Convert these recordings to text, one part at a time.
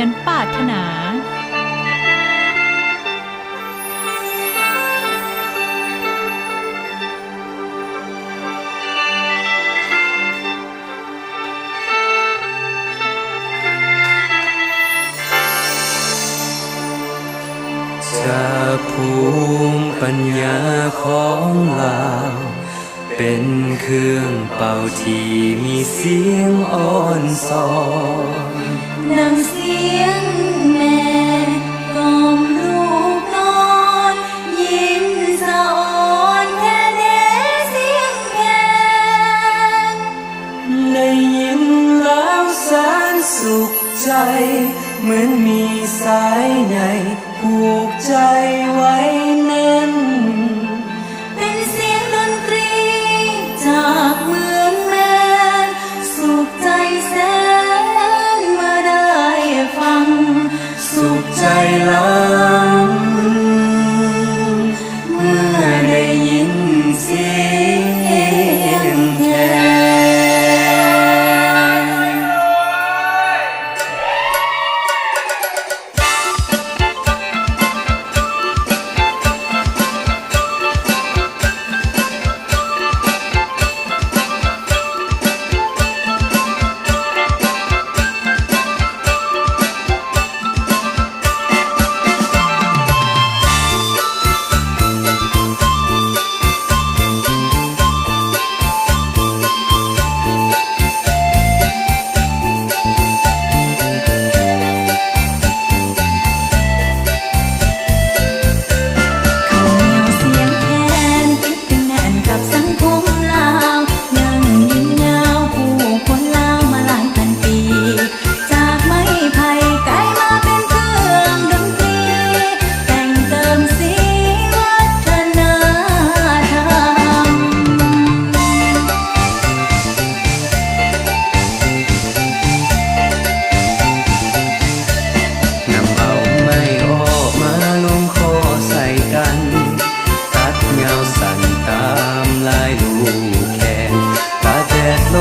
ยนปรารถนาจากภูมิปัญญาของเราเป็นเครื่องเป่าที่มีเสียงอ่อนสอนดังเสียงแม่กล่อมลูกนอนยินสะอ่อนแค่เดเสียงแคนได้ยินแล้วแสนสุขใจเหมือนมีสายใยผูกใจไว้แน่นเป็นเสียงดนตรีจากเมืองแมนสุขใจแสนเมื่อได้ฟังสุขใจล้ำเมื่อได้ยินเสียงแล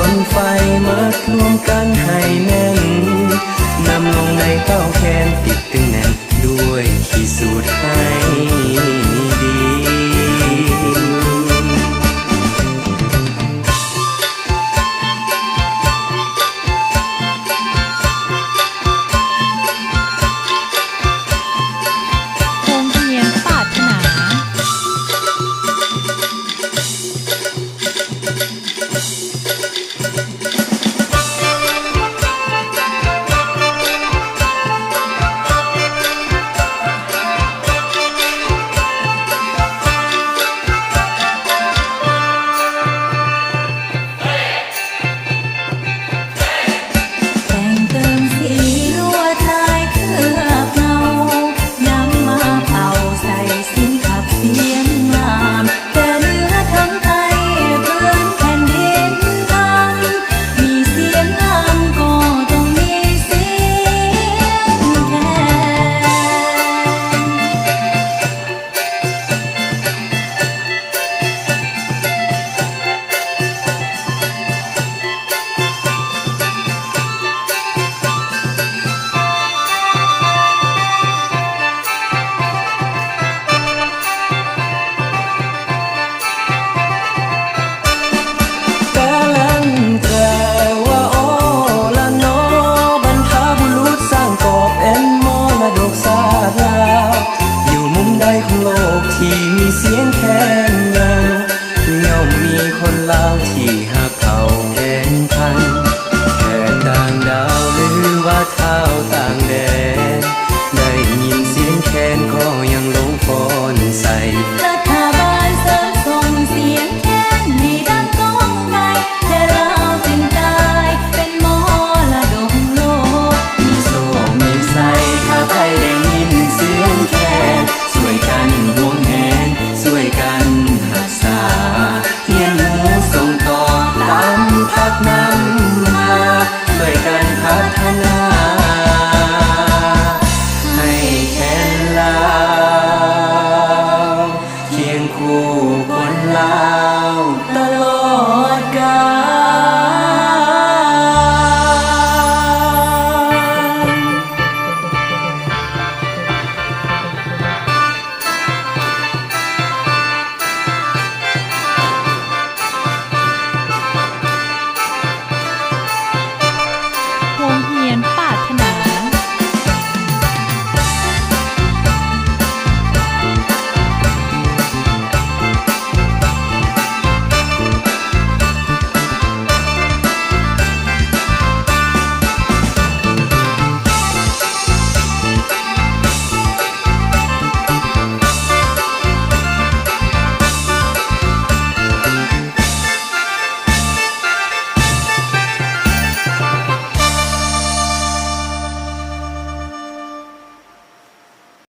้นไฟมัดรวมกันให้แน่นนำลงในเต้าแคนติดตึงแน่นด้วยขีดสูตรให้ดีที่มีเสียงแคนเงาย่อมมีคนลาวที่